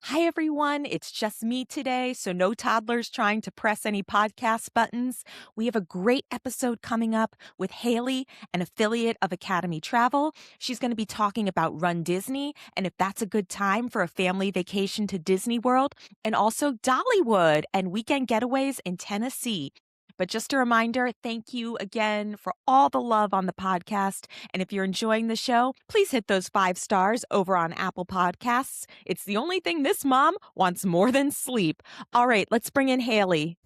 Hi, everyone. It's just me today, so no toddlers trying to press any podcast buttons. We have a great episode coming up with Haley, an affiliate of Academy Travel. She's going to be talking about Run Disney and if that's a good time for a family vacation to Disney World, and also Dollywood and weekend getaways in Tennessee. But just a reminder, thank you again for all the love on the podcast. And if you're enjoying the show, please hit those 5 stars over on Apple Podcasts. It's the only thing this mom wants more than sleep. All right, let's bring in Haley.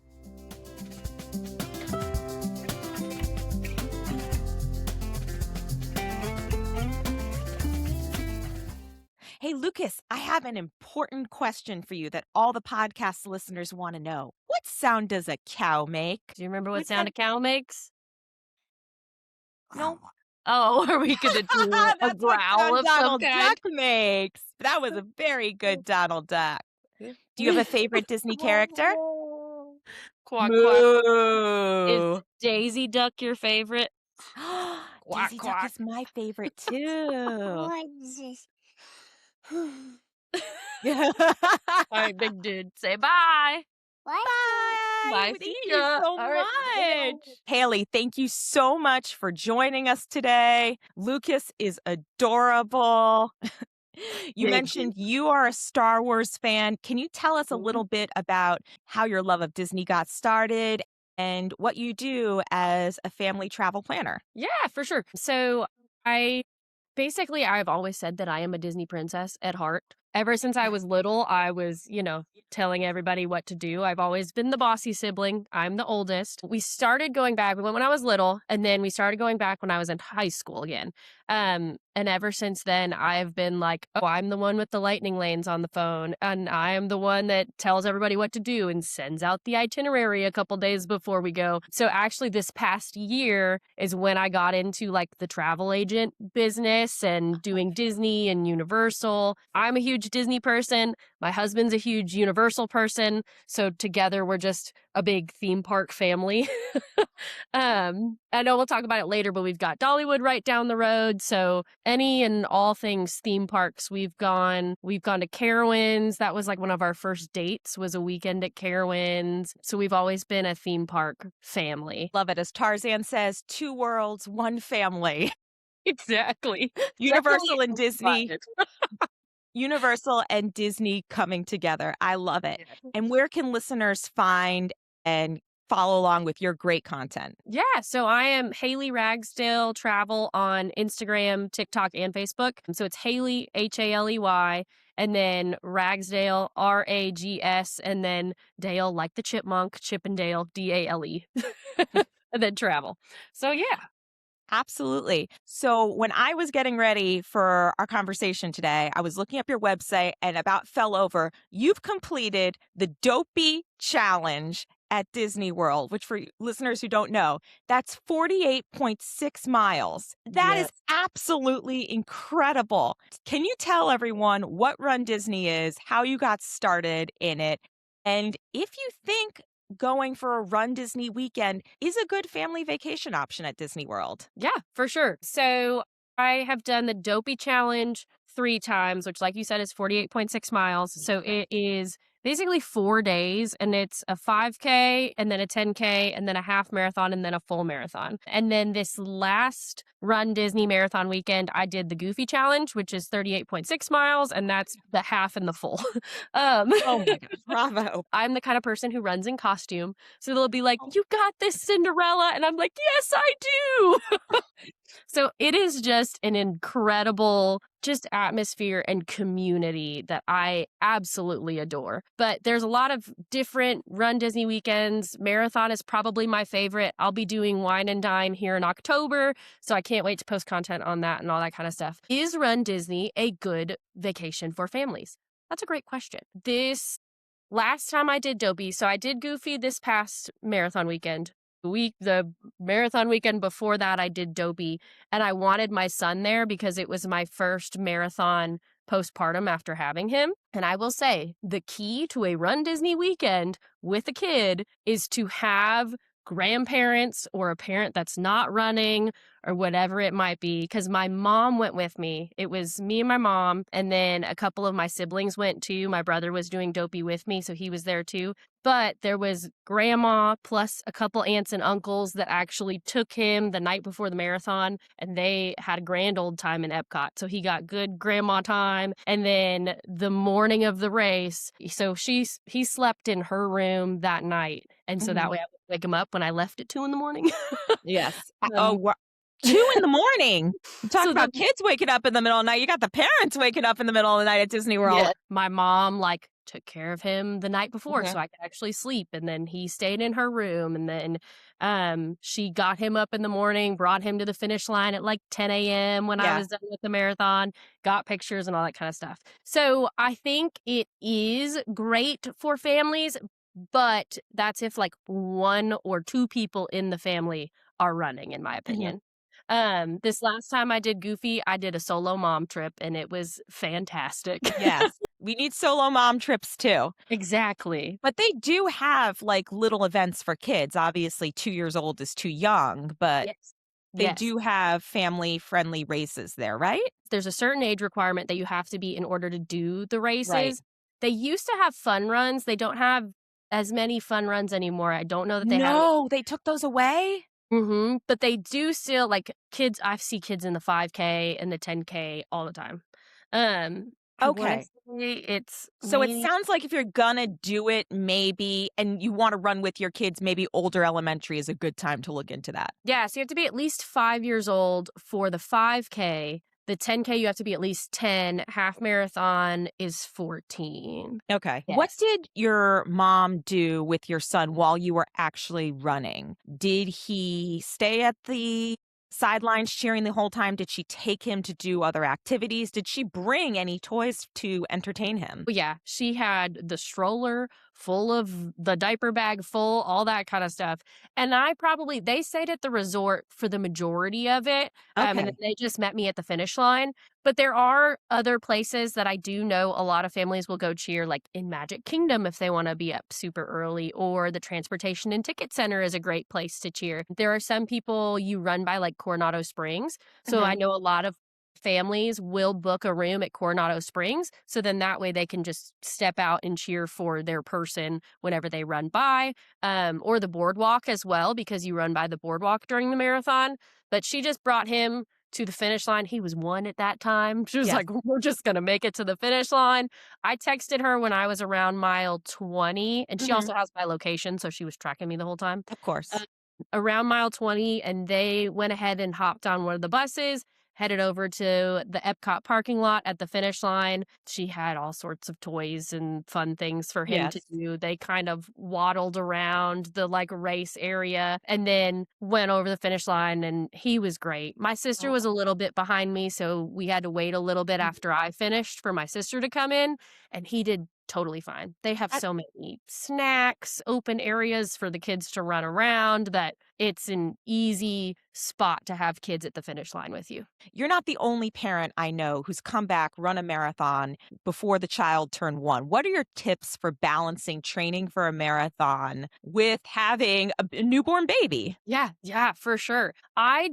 Hey, Lucas, I have an important question for you that all the podcast listeners want to know. What sound does a cow make? Do you remember what sound a cow makes? No. Oh, are we going to do a That's growl what of some Donald kind? Duck makes. That was a very good Donald Duck. Do you have a favorite Disney character? Quack, quack. Moo. Is Daisy Duck your favorite? Daisy Duck is my favorite too. All right, big dude. Say bye. Bye. Bye. Thank you so much. Haley, thank you so much for joining us today. Lucas is adorable. You mentioned you are a Star Wars fan. Can you tell us a little bit about how your love of Disney got started and what you do as a family travel planner? Yeah, for sure. So I've always said that I am a Disney princess at heart. Ever since I was little, I was, telling everybody what to do. I've always been the bossy sibling. I'm the oldest. We started going back. We went when I was little, and then we started going back when I was in high school again. And ever since then, I've been like, oh, I'm the one with the lightning lanes on the phone, and I am the one that tells everybody what to do and sends out the itinerary a couple days before we go. So actually, this past year is when I got into like the travel agent business and doing Disney and Universal. I'm a huge Disney person. My husband's a huge Universal person. So together, we're just a big theme park family. I know we'll talk about it later, but we've got Dollywood right down the road. So any and all things theme parks, we've gone to Carowinds. That was like one of our first dates, was a weekend at Carowinds. So we've always been a theme park family. Love it. As Tarzan says, 2 worlds, 1 family. Exactly. Universal and Disney. Universal and Disney coming together. I love it. And where can listeners find and follow along with your great content? Yeah, so I am Haley Ragsdale Travel on Instagram, TikTok, and Facebook. So it's Haley, Haley, and then Ragsdale, Rags, and then Dale, like the chipmunk, Chippendale, Dale, and then travel. So yeah. Absolutely. So when I was getting ready for our conversation today, I was looking up your website and about fell over. You've completed the Dopey challenge at Disney World, which for listeners who don't know, that's 48.6 miles. That is absolutely incredible. Can you tell everyone what Run Disney is, how you got started in it, and if you think going for a Run Disney weekend is a good family vacation option at Disney World? Yeah, for sure. So I have done the Dopey challenge 3 times, which like you said is 48.6 miles. So it is basically 4 days, and it's a 5K and then a 10K and then a half marathon and then a full marathon. And then this last Run Disney marathon weekend, I did the Goofy challenge, which is 38.6 miles, and that's the half and the full. Oh my gosh, bravo. I'm the kind of person who runs in costume. So they'll be like, you got this, Cinderella. And I'm like, yes, I do. So it is just an incredible atmosphere and community that I absolutely adore. But there's a lot of different Run Disney weekends. Marathon is probably my favorite. I'll be doing Wine and Dine here in October, so I can't wait to post content on that and all that kind of stuff. Is Run Disney a good vacation for families? That's a great question. This last time I did Dopey, so I did Goofy this past marathon weekend. The marathon weekend before that, I did Dopey, and I wanted my son there because it was my first marathon postpartum after having him. And I will say the key to a Run Disney weekend with a kid is to have grandparents or a parent that's not running or whatever it might be. Because my mom went with me. It was me and my mom, and then a couple of my siblings went too. My brother was doing Dopey with me, so he was there too. But there was grandma plus a couple aunts and uncles that actually took him the night before the marathon, and they had a grand old time in Epcot. So he got good grandma time. And then the morning of the race, so he slept in her room that night. And so that Mhm. way I would wake him up when I left at 2 in the morning. Yes. Oh, Um, wha 2 in the morning. You talk so the about kids waking up in the middle of the night. You got the parents waking up in the middle of the night at Disney World. Yeah, my mom, like, took care of him the night before so Mhm. I could actually sleep, and then he stayed in her room, and then, she got him up in the morning, brought him to the finish line at, like, 10 a.m. when I Yeah. was done with the marathon, got pictures and all that kinda stuff. So, I think it is great for families, but that's if, like, 1 or 2 people in the family are running, in my Mhm. opinion. This last time I did Goofy, I did a solo mom trip, and it was fantastic. Yes. We need solo mom trips too. Exactly. But they do have, like, little events for kids. Obviously, 2 years old is too young, but Yes. they Yes. do have family-friendly races there, right? There's a certain age requirement that you have to be in order to do the Right. races. They used to have fun runs. They don't have as many fun runs anymore. I don't know that they have any. No, they took those away? But they do still like kids. I see kids in the 5K and the 10K all the time. I want to Okay. say it's So it maybe. sounds like if you're gonna do it, maybe and you wanna run with your kids, maybe older elementary is a good time to look into that. Yeah, so you have to be at least 5 years old for the 5K. The 10K, you have to be at least 10. Half marathon is 14. Okay. What Yes. did your mom do with your son while you were actually running? Did he stay at the sidelines cheering the whole time? Did she take him to do other activities? Did she bring any toys to entertain him? But yeah, she had the stroller full of the diaper bag full, all that kind of stuff. And they stayed at the resort for the majority of it. And then Okay. they just met me at the finish line. But there are other places that I do know a lot of families will go cheer, like in Magic Kingdom if they want to be up super early, or the Transportation and Ticket Center is a great place to cheer. There are some people you run by, like Coronado Springs. So I Mhm. know a lot of families will book a room at Coronado Springs. So then that way they can just step out and cheer for their person whenever they run by, or the boardwalk as well, because you run by the boardwalk during the marathon. But she just brought him to the finish line. He was 1 at that time. She was Yes. like, we're just going to make it to the finish line. I texted her when I was around mile 20, and she Mhm. also has my location. So she was tracking me the whole time. Of Uh, course. Around mile 20, and they went ahead and hopped on one of the buses, headed over to the Epcot parking lot at the finish line. She had all sorts of toys and fun things for him to Yes. do. They kind of waddled around the like race area and then went over the finish line, and he was great. My sister was Oh. a little bit behind me, so we had to wait a little bit Mhm. after I finished for my sister to come in, and he did totally fine. They have That so many snacks, open areas for the kids to run around that it's an easy spot to have kids at the finish line with you. You're not the only parent I know who's come back, run a marathon before the child turned 1. What are your tips for balancing training for a marathon with having a newborn baby? Yeah, yeah, for sure. I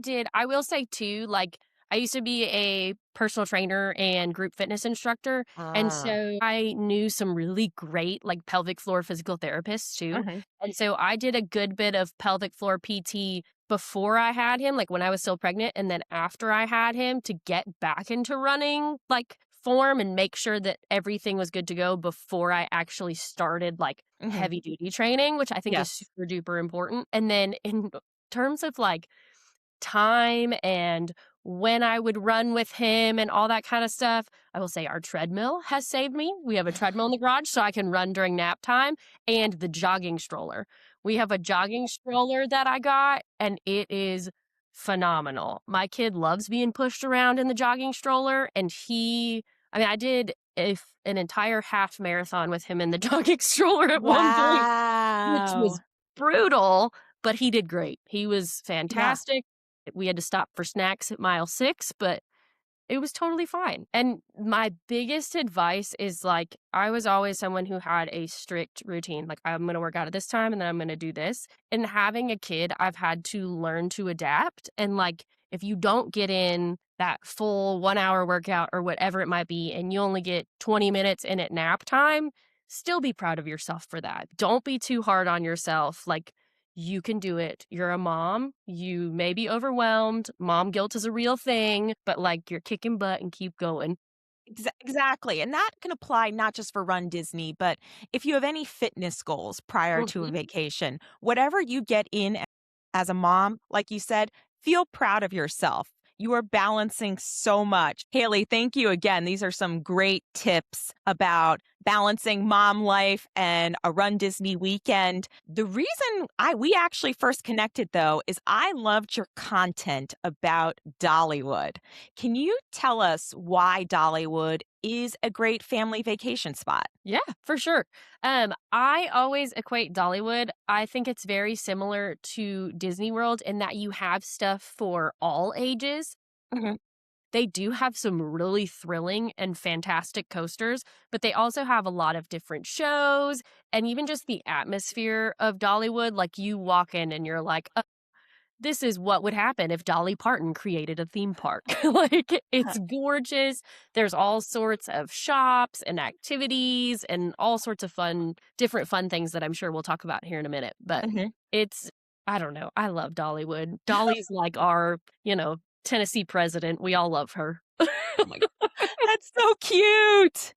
will say too, like, I used to be a personal trainer and group fitness instructor. And Ah. so I knew some really great, like, pelvic floor physical therapists too. Mhm. And so I did a good bit of pelvic floor PT before I had him, like when I was still pregnant. And then after I had him to get back into running, like, form and make sure that everything was good to go before I actually started, like, Mhm. heavy duty training, which I think is Yes. super duper important. And then in terms of like time and when I would run with him and all that kind of stuff, I will say our treadmill has saved me. We have a treadmill in the garage so I can run during nap time, and the jogging stroller. We have a jogging stroller that I got, and it is phenomenal. My kid loves being pushed around in the jogging stroller, and I did an entire half marathon with him in the jogging stroller at one point, which Wow. was brutal, but he did great. He was Yeah. fantastic. We had to stop for snacks at mile 6, but it was totally fine. And my biggest advice is like, I was always someone who had a strict routine. Like, I'm going to work out at this time and then I'm going to do this. And having a kid, I've had to learn to adapt. And like, if you don't get in that full 1 hour workout or whatever it might be, and you only get 20 minutes in at nap time, still be proud of yourself for that. Don't be too hard on yourself. Like, you can do it. You're a mom. You may be overwhelmed. Mom guilt is a real thing, but like you're kicking butt and keep going. Exactly. And that can apply not just for Run Disney, but if you have any fitness goals prior to a Mhm. vacation, whatever you get in as a mom, like you said, feel proud of yourself. You are balancing so much. Haley, thank you again. These are some great tips about balancing mom life and a Run Disney weekend. The reason we actually first connected though is I loved your content about Dollywood. Can you tell us why Dollywood is a great family vacation spot? Yeah, for sure. I always equate Dollywood. I think it's very similar to Disney World in that you have stuff for all ages. Mhm. They do have some really thrilling and fantastic coasters, but they also have a lot of different shows and even just the atmosphere of Dollywood. Like you walk in and you're like, this is what would happen if Dolly Parton created a theme park. Like, Huh. it's gorgeous. There's all sorts of shops and activities and all sorts of fun, different fun things that I'm sure we'll talk about here in a minute. But Mhm. it's, I don't know. I love Dollywood. Dolly's like our, Tennessee president. We all love her. Oh my god. That's so cute.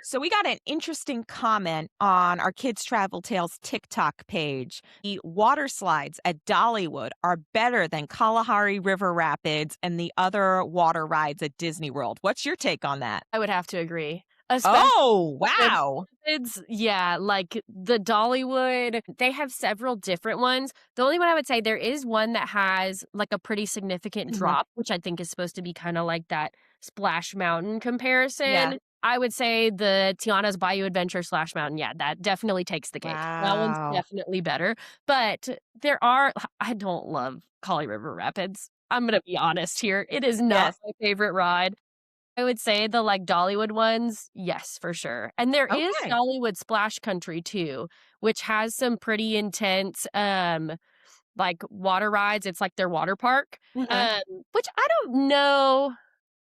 So we got an interesting comment on our Kids Travel Tales TikTok page. The water slides at Dollywood are better than Kalahari River Rapids and the other water rides at Disney World. What's your take on that? I would have to agree. Especially Oh, the wow. Dollywood's, yeah, like the Dollywood, they have several different ones. The only one I would say there is one that has like a pretty significant Mhm. drop, which I think is supposed to be kind of like that Splash Mountain Yeah. comparison. I would say the Tiana's Bayou Adventure Splash Mountain. Yeah, that definitely takes the cake. That one's Wow. definitely better. But there are, I don't love Collie River Rapids. I'm going to be honest here. It is not Yes. my favorite ride. I would say the, like, Dollywood ones, yes, for sure, and there is Okay. Dollywood Splash Country too, which has some pretty intense, like, water rides, it's like their water park, Mhm. um, which I don't know,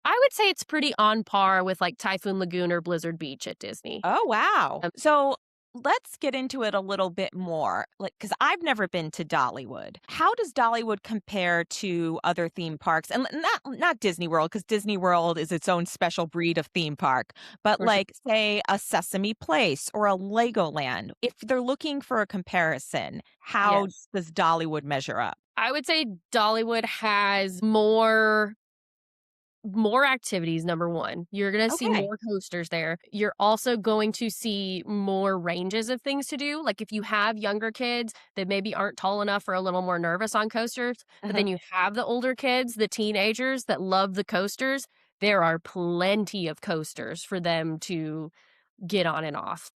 I would say it's pretty on par with, like, Typhoon Lagoon or Blizzard Beach at Disney. Oh, wow. Um So let's get into it a little bit more. Like, because I've never been to Dollywood. How does Dollywood compare to other theme parks? And not Disney World, because Disney World is its own special breed of theme park, but For sure. like, say, a Sesame Place or a Legoland. If they're looking for a comparison, how Yes. does Dollywood measure up? I would say Dollywood has more activities, number 1. You're gonna see Okay. more coasters there. You're also going to see more ranges of things to do. Like, if you have younger kids that maybe aren't tall enough or a little more nervous on coasters, but Uh-huh. then you have the older kids, the teenagers that love the coasters, there are plenty of coasters for them to get on and off.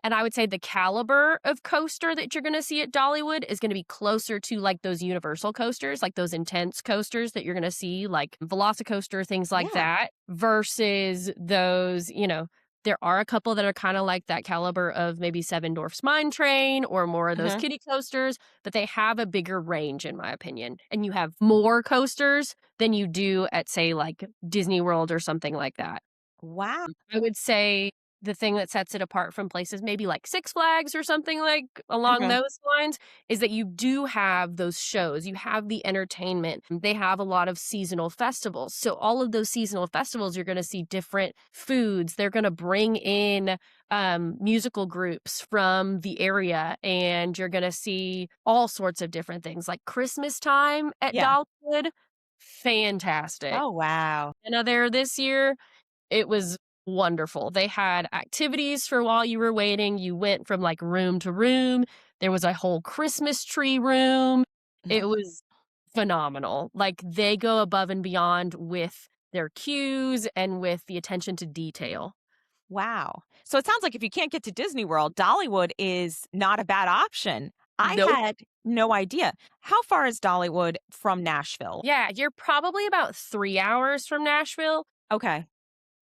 And I would say the caliber of coaster that you're gonna see at Dollywood is gonna be closer to, like, those Universal coasters, like those intense coasters that you're gonna see, like Velocicoaster, things like Yeah. that, versus those, there are a couple that are kinda like that caliber of maybe Seven Dwarfs Mine Train or more of those Uh-huh. kiddie coasters, but they have a bigger range, in my opinion, and you have more coasters than you do at, say, like, Disney World or something like that. Wow. I would say the thing that sets it apart from places maybe like Six Flags or something like along Uh-huh. those lines is that you do have those shows, you have the entertainment. They have a lot of seasonal festivals. So all of those seasonal festivals, you're going to see different foods. They're going to bring in musical groups from the area, and you're going to see all sorts of different things like Christmas time at Yeah. Dollywood. Fantastic. Oh, wow. There this year it was wonderful. They had activities for while you were waiting. You went from, like, room to room. There was a whole Christmas tree room. It was phenomenal. Like, they go above and beyond with their cues and with the attention to detail. Wow. So it sounds like if you can't get to Disney World, Dollywood is not a bad option. I Nope. had no idea. How far is Dollywood from Nashville? Yeah, you're probably about 3 hours from Nashville. Okay.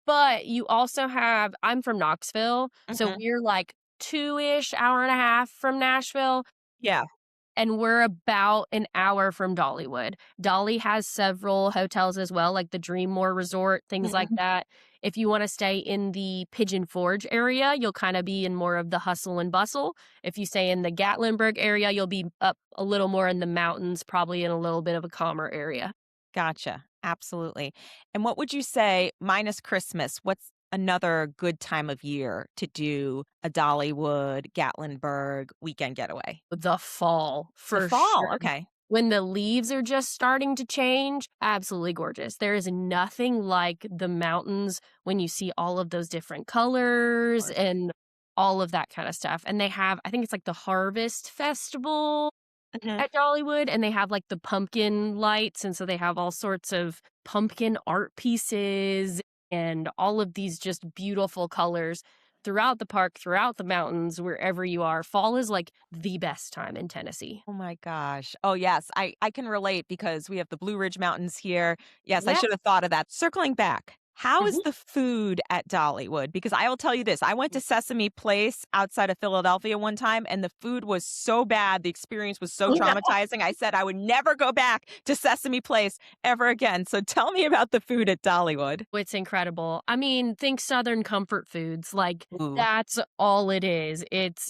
But you also have I'm from Knoxville, so Mhm. we're like 2-ish, hour and a half from Nashville, Yeah. and we're about an hour from Dollywood. Dolly has several hotels as well, like the Dreammore Resort, things like Mhm. that. If you wanna stay in the Pigeon Forge area, you'll kinda be in more of the hustle and bustle. If you stay in the Gatlinburg area, you'll be up a little more in the mountains, probably in a little bit of a calmer area. Gotcha. Absolutely. And what would you say, minus Christmas, what's another good time of year to do a Dollywood, Gatlinburg weekend getaway? The fall, The for fall. sure. Okay. When the leaves are just starting to change, absolutely gorgeous. There is nothing like the mountains when you see all of those different colors Course. and all of that kinda stuff, and they have I think it's like the Harvest Festival Mhm. at Dollywood, and they have, like, the pumpkin lights, and so they have all sorts of pumpkin art pieces and all of these just beautiful colors throughout the park, throughout the mountains, wherever you are. Fall is, like, the best time in Tennessee. Oh my gosh. Oh, yes. I can relate because we have the Blue Ridge Mountains here. Yes, I Yeah. should have thought of that. Circling back, how is Mhm. the food at Dollywood? Because I will tell you this, I went to Sesame Place outside of Philadelphia one time and the food was so bad. The experience was so traumatizing. I said I would never go back to Sesame Place ever again. So tell me about the food at Dollywood. It's incredible. I mean, think Southern comfort foods, like, Ooh. that's all it is. It's,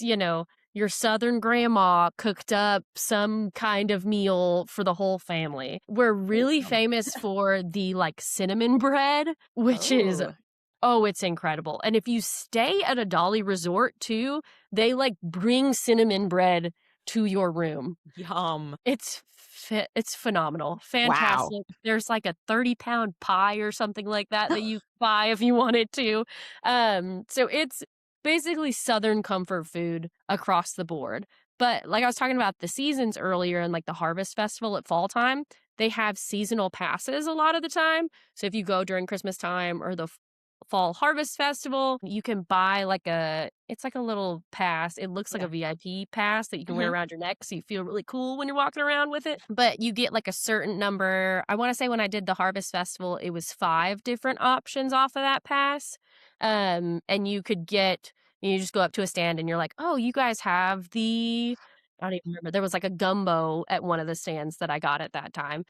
your Southern grandma cooked up some kind of meal for the whole family. We're Oh, really yum. famous for the, like, cinnamon bread, which is Oh, oh, it's incredible, and if you stay at a Dolly resort too, they, like, bring cinnamon bread to your room. yum. It's phenomenal, Wow. fantastic. There's like a 30-pound pie or something like that that you buy if you wanted to. So it's basically Southern comfort food across the board. But like I was talking about the seasons earlier and like the Harvest Festival at fall time, they have seasonal passes a lot of the time. So if you go during Christmas time or the Fall Harvest Festival, you can buy like it's like a little pass. It looks like a Yeah. VIP pass that you can wear Mhm. around your neck so you feel really cool when you're walking around with it. But you get like a certain number. I want to say when I did the Harvest Festival, it was 5 different options off of that pass. And you just go up to a stand and you're like, "Oh, you guys have the" I don't even remember. There was like a gumbo at one of the stands that I got at that time.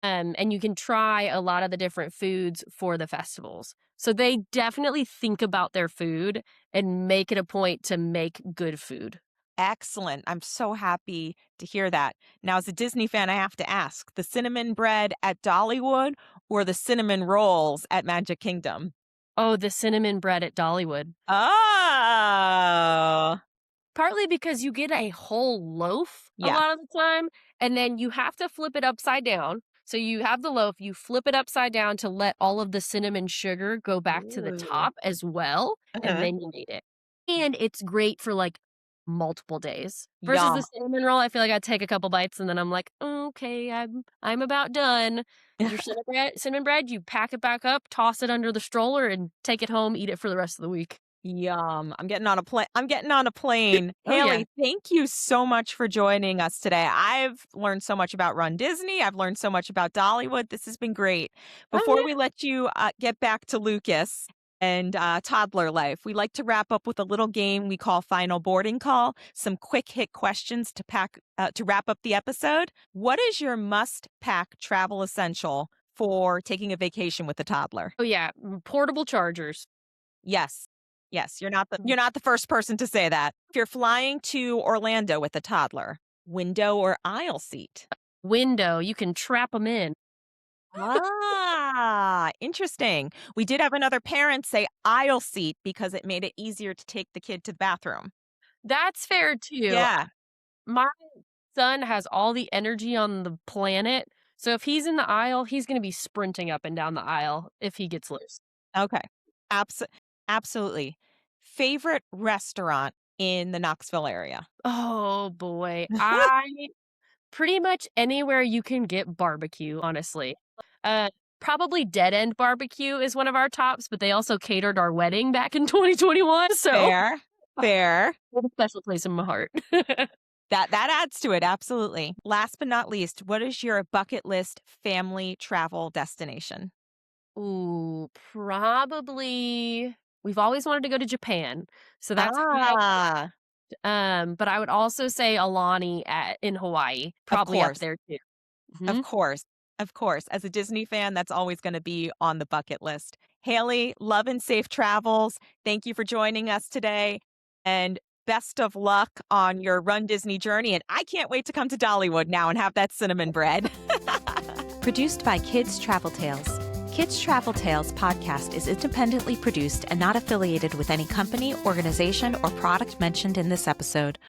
And you can try a lot of the different foods for the festivals. So they definitely think about their food and make it a point to make good food. Excellent. I'm so happy to hear that. Now, as a Disney fan, I have to ask the cinnamon bread at Dollywood or the cinnamon rolls at Magic Kingdom? Oh, the cinnamon bread at Dollywood. Oh, Partly because you get a whole loaf a yeah. lot of the time, and then you have to flip it upside down. So you have the loaf, you flip it upside down to let all of the cinnamon sugar go back to the Ooh. top as well, and Mhm. then you eat it. And it's great for, like, multiple days. Versus the Yum. cinnamon roll, I feel like I take a couple bites and then I'm like, "Okay, I'm about done." Your cinnamon bread, you pack it back up, toss it under the stroller, and take it home, eat it for the rest of the week. Yum. I'm getting on a plane. Oh, yeah. Haley, thank you so much for joining us today. I've learned so much about Run Disney. I've learned so much about Dollywood. This has been great. Oh, Before yeah. we let you get back to Lucas and toddler life, we like to wrap up with a little game we call Final Boarding Call. Some quick hit questions to wrap up the episode. What is your must pack travel essential for taking a vacation with a toddler? Oh, yeah, portable chargers. Yes. Yes, you're not the first person to say that. If you're flying to Orlando with a toddler, window or aisle seat? Window, you can trap them in. Ah, interesting. We did have another parent say aisle seat because it made it easier to take the kid to the bathroom. That's fair too. Yeah. My son has all the energy on the planet, so if he's in the aisle, he's gonna be sprinting up and down the aisle if he gets loose. Okay. Abs- Absolutely. Favorite restaurant in the Knoxville area? Oh, boy. I pretty much anywhere you can get barbecue, honestly. Uh, Probably Dead End Barbecue is one of our tops, but they also catered our wedding back in 2021, so Fair. Fair. they have a special place in my heart. That adds to it, absolutely. Last but not least, what is your bucket list family travel destination? Ooh, probably we've always wanted to go to Japan, so that's high. Ah, But I would also say Alani in Hawaii, of probably up course. there too. Of Mhm. course. Of course. As a Disney fan, that's always going to be on the bucket list. Haley, love and safe travels. Thank you for joining us today. And best of luck on your Run Disney journey. And I can't wait to come to Dollywood now and have that cinnamon bread. Produced by Kids Travel Tales. Kids Travel Tales podcast is independently produced and not affiliated with any company, organization, or product mentioned in this episode.